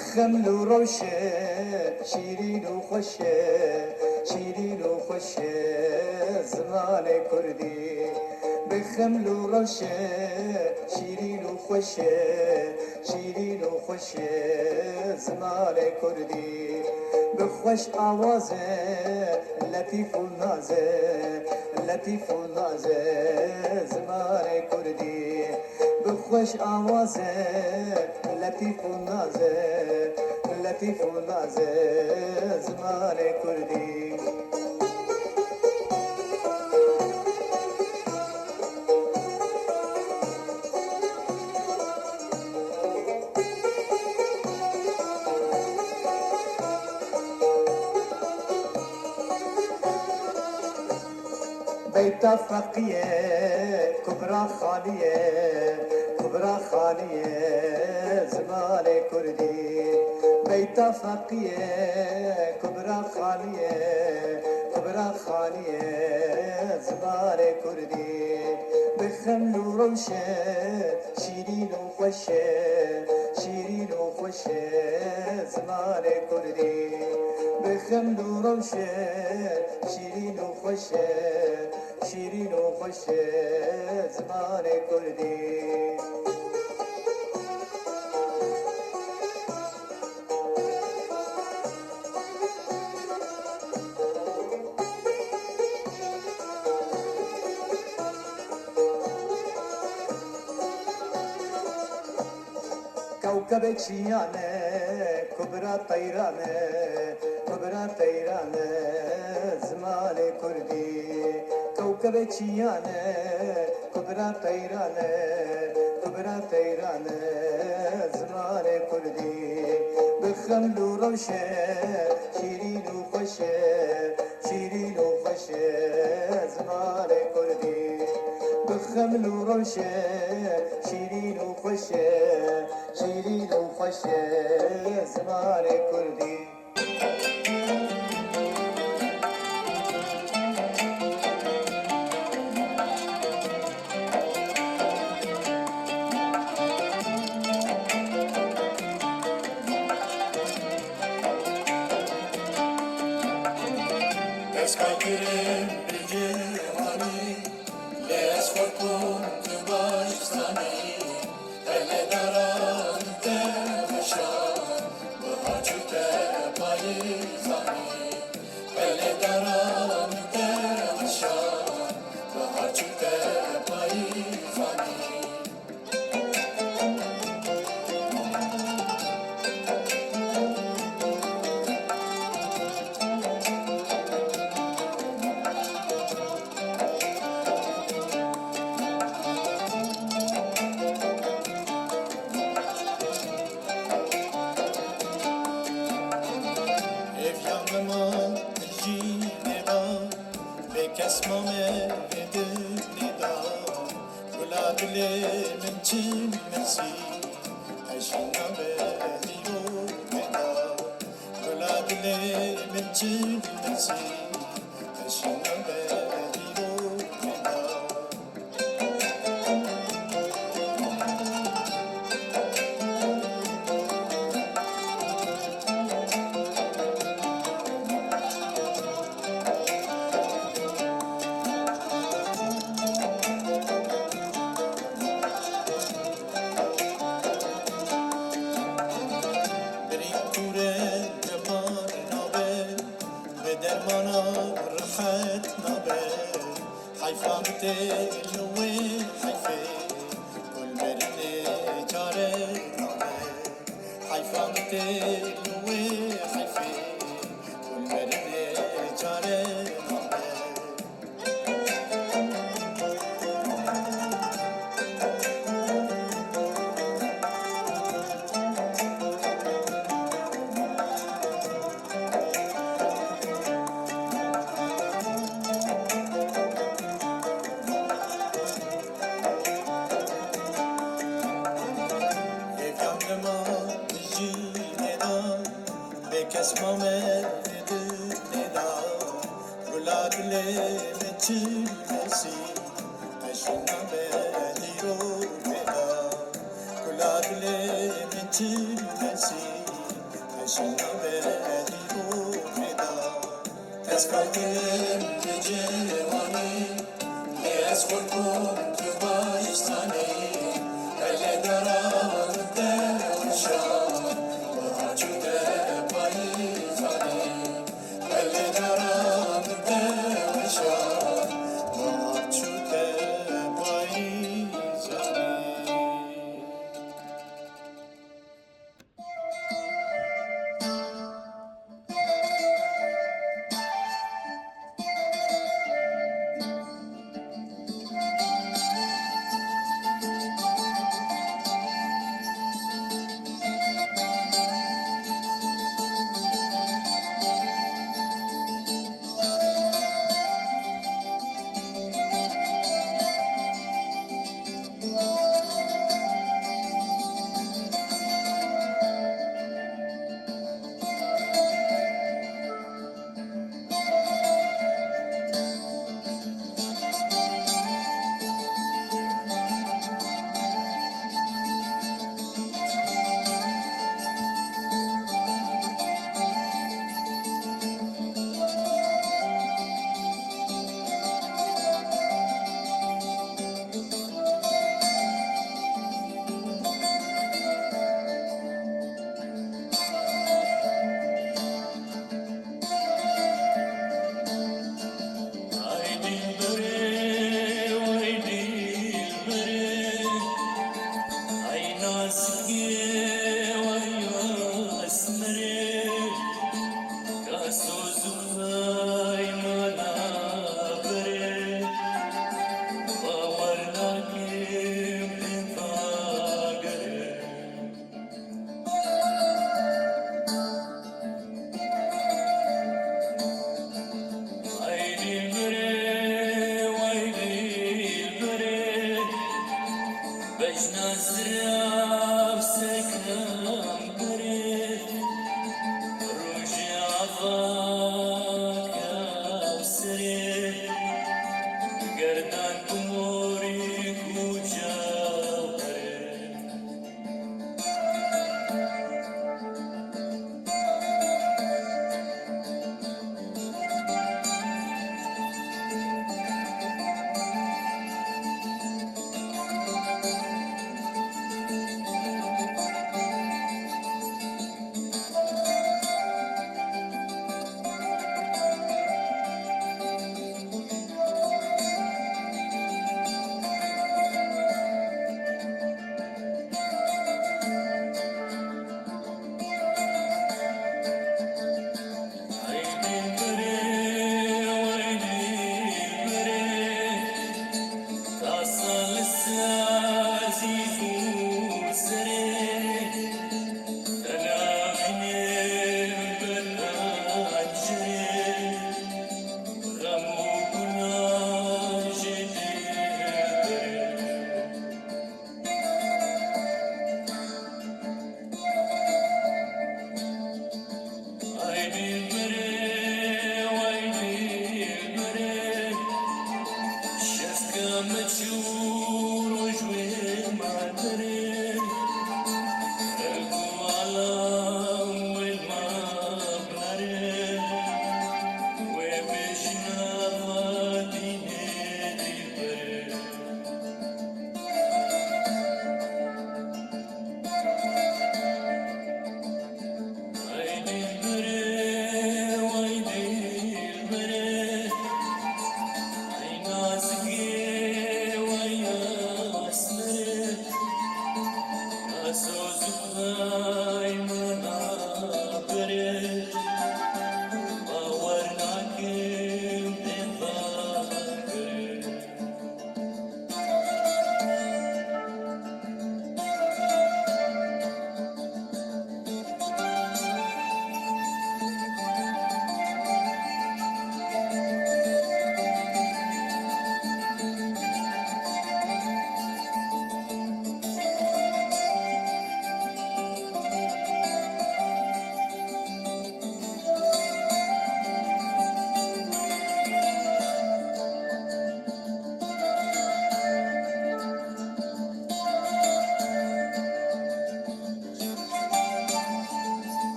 بخمل وروشه شیرین و خوشه شیرین و خوشه زمان کردی بخمل و روشه شیرین و خوشه شیرین و خوشه زمان کردی بخوش آوازه لطیف و نازه لطیف و نازه زمان کردی بخوش آوازه لطیف و نازه لطیف و نازه زمان کردی بيت فقيه كبرى خاليه كبرى خاليه زمان كردي بيت فقيه كبرى خاليه كبرى خاليه زمان كردي بخمل وروشه شيرين وخوشه شيرين وخوشه زمان كردي بخمل وروشه شيرين وخوشه شیرین و خوش زمان کردی کوكب چیانه کبرا طیرانه کبرا طیرانه زمان کردی کوكب چیانه کبرا طیرانه کبرا طیرانه زمان کردی بخمل و روشه شیرین و خوشه شیرین و خوشه زمان کردی بخمل و روشه شیرین و خوشه شیرین و خوشه زمان کردی Kaygırım bir cevani Les korkun baştani Elle daran devşan Bu hacüte payizani Elle daran devşan Bu hacüte payizani اسمم بدون ندا ولاد من جن نسي عشنا بديرو ندا ولاد من جن نسي عشنا بديرو ندا تلوي حيفي كل مرني جاري حيفا تلوي حيفي كل مرني جاري اسمم ندا ولاد لمتل نسي عشنا بديرو ندا ولاد لمتل نسي Aşkına verdiğim feda Tezkalkim cevani Niyaz korkum tübaistani Elle daran devşan Bahacı de bayizani Elle daran devşan Bahacı de bayizani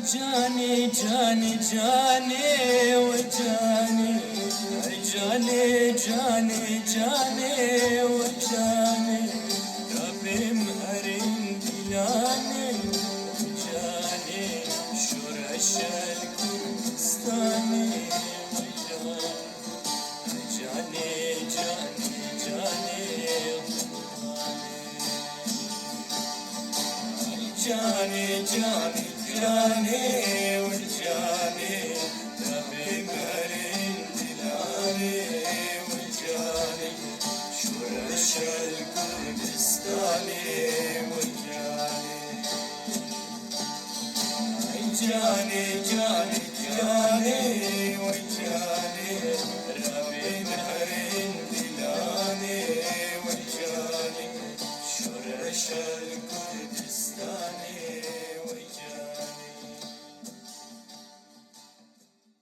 जाने जाने जाने वो जाने जाने जाने जाने वो जाने Rabbim harim dilane जाने şuraşel Kürdistan'ı जाने जाने जाने जाने जाने जाने उड़ जाने Rabbim harim dilane uड़ जाने şuraşel Kürdistan'ı जाने जाने जाने वो जाने Rabbim harim dilane वो जाने şuraşel